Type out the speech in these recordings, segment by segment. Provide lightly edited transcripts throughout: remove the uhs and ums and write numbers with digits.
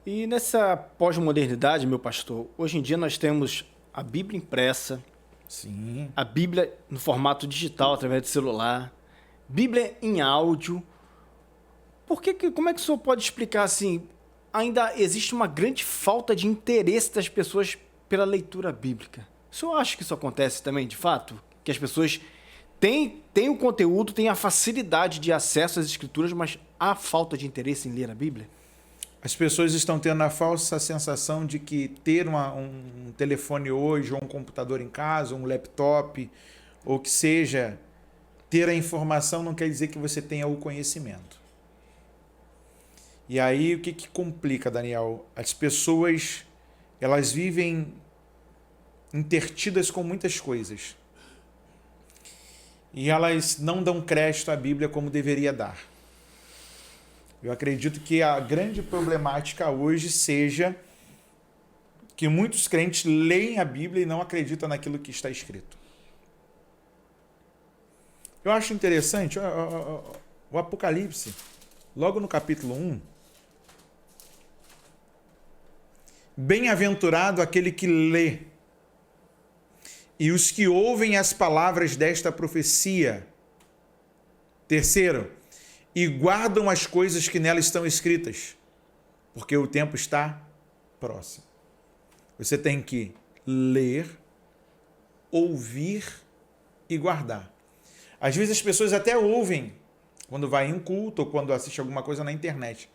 E nessa pós-modernidade, meu pastor, hoje em dia nós temos a Bíblia impressa, Sim. a Bíblia no formato digital através do celular, Bíblia em áudio. Como é que o senhor pode explicar assim? Ainda existe uma grande falta de interesse das pessoas pela leitura bíblica. O senhor acha que isso acontece também, de fato? Que as pessoas têm o conteúdo, têm a facilidade de acesso às escrituras, mas há falta de interesse em ler a Bíblia? As pessoas estão tendo a falsa sensação de que ter um telefone hoje, ou um computador em casa, ou um laptop, ou que seja, ter a informação não quer dizer que você tenha o conhecimento. E aí o que complica, Daniel? As pessoas, elas vivem intertidas com muitas coisas. E elas não dão crédito à Bíblia como deveria dar. Eu acredito que a grande problemática hoje seja que muitos crentes leem a Bíblia e não acreditam naquilo que está escrito. Eu acho interessante o Apocalipse, logo no capítulo 1. Bem-aventurado aquele que lê e os que ouvem as palavras desta profecia. Terceiro, e guardam as coisas que nela estão escritas, porque o tempo está próximo. Você tem que ler, ouvir e guardar. Às vezes as pessoas até ouvem quando vai em um culto ou quando assiste alguma coisa na internet,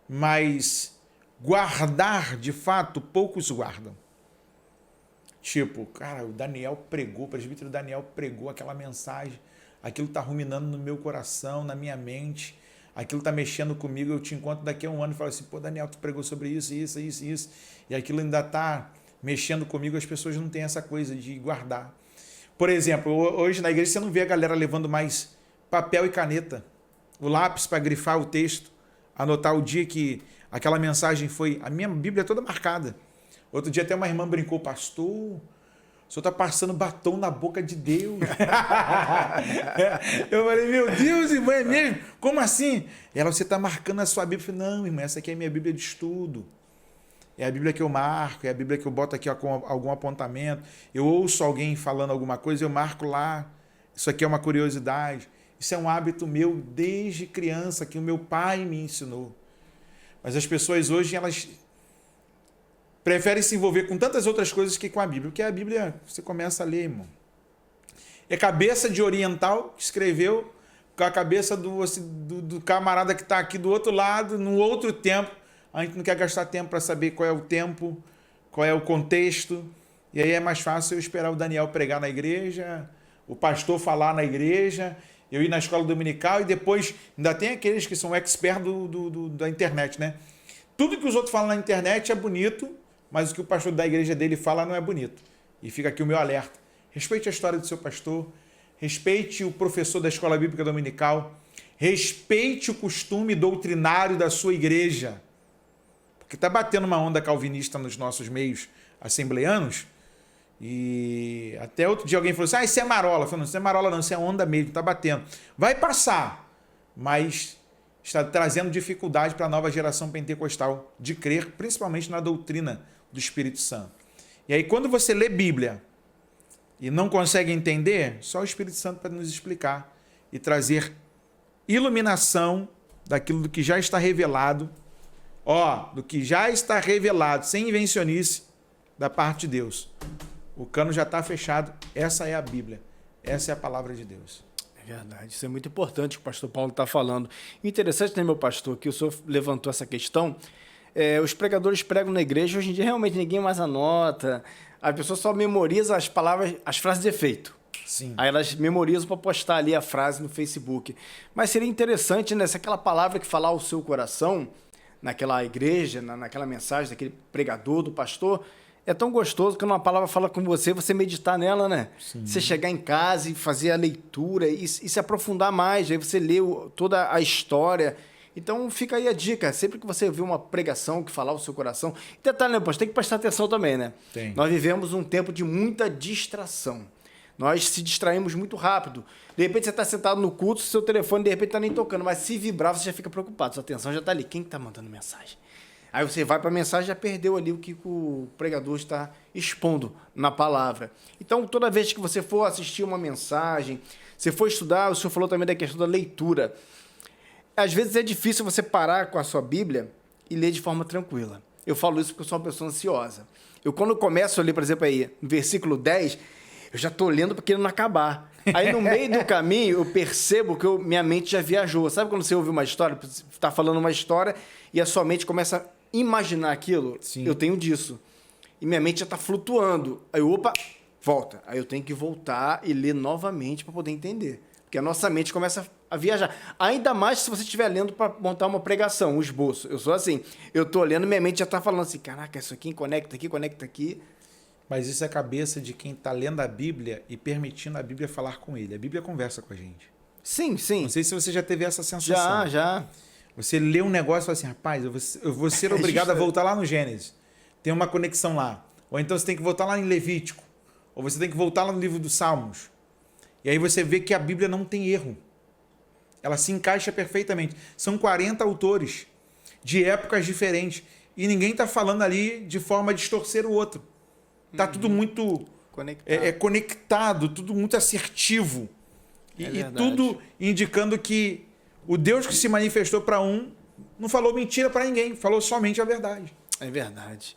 mas guardar, de fato, poucos guardam. Tipo, cara, o Daniel pregou, o presbítero Daniel pregou aquela mensagem, aquilo está ruminando no meu coração, na minha mente, aquilo está mexendo comigo, eu te encontro daqui a um ano e falo assim, pô, Daniel, tu pregou sobre isso, isso, isso, isso, e aquilo ainda está mexendo comigo, as pessoas não têm essa coisa de guardar. Por exemplo, hoje na igreja você não vê a galera levando mais papel e caneta, o lápis para grifar o texto, anotar o dia que aquela mensagem foi... A minha Bíblia é toda marcada. Outro dia até uma irmã brincou, pastor, o senhor está passando batom na boca de Deus. Eu falei, meu Deus, irmã, é mesmo? Como assim? Ela, você está marcando a sua Bíblia. Eu falei, não, irmã, essa aqui é a minha Bíblia de estudo. É a Bíblia que eu marco, é a Bíblia que eu boto aqui com algum apontamento. Eu ouço alguém falando alguma coisa, eu marco lá. Isso aqui é uma curiosidade. Isso é um hábito meu desde criança, que o meu pai me ensinou. Mas as pessoas hoje, elas preferem se envolver com tantas outras coisas que com a Bíblia. Porque a Bíblia, você começa a ler, irmão. É cabeça de oriental que escreveu com a cabeça do camarada que está aqui do outro lado, no outro tempo. A gente não quer gastar tempo para saber qual é o tempo, qual é o contexto. E aí é mais fácil eu esperar o Daniel pregar na igreja, o pastor falar na igreja, eu ir na escola dominical e depois ainda tem aqueles que são expert da internet, né? Tudo que os outros falam na internet é bonito, mas o que o pastor da igreja dele fala não é bonito. E fica aqui o meu alerta. Respeite a história do seu pastor, respeite o professor da escola bíblica dominical, respeite o costume doutrinário da sua igreja. Porque está batendo uma onda calvinista nos nossos meios assembleanos. E até outro dia alguém falou assim, isso é marola. Eu falei, não, isso é marola não, isso é onda mesmo, está batendo. Vai passar, mas está trazendo dificuldade para a nova geração pentecostal de crer, principalmente na doutrina do Espírito Santo. E aí quando você lê Bíblia e não consegue entender, só o Espírito Santo para nos explicar e trazer iluminação daquilo que já está revelado, do que já está revelado, sem invencionice, da parte de Deus. O cano já está fechado, essa é a Bíblia, essa é a palavra de Deus. É verdade, isso é muito importante o que o pastor Paulo está falando. Interessante, né, meu pastor, que o senhor levantou essa questão. Os pregadores pregam na igreja, hoje em dia realmente ninguém mais anota, a pessoa só memoriza as palavras, as frases de efeito. Sim. Aí elas memorizam para postar ali a frase no Facebook. Mas seria interessante, né, se aquela palavra que falar o seu coração, naquela igreja, naquela mensagem daquele pregador, do pastor, é tão gostoso que uma palavra fala com você, você meditar nela, né? Sim. Você chegar em casa e fazer a leitura e se aprofundar mais, aí você lê toda a história. Então fica aí a dica, sempre que você ouvir uma pregação que falar o seu coração... E detalhe, né, pastor, tem que prestar atenção também, né? Tem. Nós vivemos um tempo de muita distração. Nós se distraímos muito rápido. De repente você está sentado no culto, seu telefone de repente está nem tocando, mas se vibrar você já fica preocupado, sua atenção já está ali. Quem está mandando mensagem? Aí você vai para a mensagem e já perdeu ali o que o pregador está expondo na palavra. Então, toda vez que você for assistir uma mensagem, você for estudar, o senhor falou também da questão da leitura. Às vezes é difícil você parar com a sua Bíblia e ler de forma tranquila. Eu falo isso porque eu sou uma pessoa ansiosa. Eu, quando começo a ler, por exemplo, aí, no versículo 10, eu já estou lendo porque ele não acabar. Aí, no meio do caminho, eu percebo que minha mente já viajou. Sabe quando você ouve uma história, está falando uma história e a sua mente começa a imaginar aquilo? Sim. Eu tenho disso. E minha mente já está flutuando. Aí, opa, volta. Aí eu tenho que voltar e ler novamente para poder entender. Porque a nossa mente começa a viajar. Ainda mais se você estiver lendo para montar uma pregação, um esboço. Eu sou assim. Eu estou lendo, minha mente já está falando assim, caraca, isso aqui conecta aqui, conecta aqui. Mas isso é a cabeça de quem está lendo a Bíblia e permitindo a Bíblia falar com ele. A Bíblia conversa com a gente. Sim, sim. Não sei se você já teve essa sensação. Já. Você lê um negócio e fala assim, rapaz, eu vou ser obrigado a voltar lá no Gênesis. Tem uma conexão lá. Ou então você tem que voltar lá em Levítico. Ou você tem que voltar lá no livro dos Salmos. E aí você vê que a Bíblia não tem erro. Ela se encaixa perfeitamente. São 40 autores de épocas diferentes. E ninguém está falando ali de forma a distorcer o outro. Está tudo muito conectado, tudo muito assertivo. E tudo indicando que o Deus que se manifestou para um não falou mentira para ninguém, falou somente a verdade. É verdade.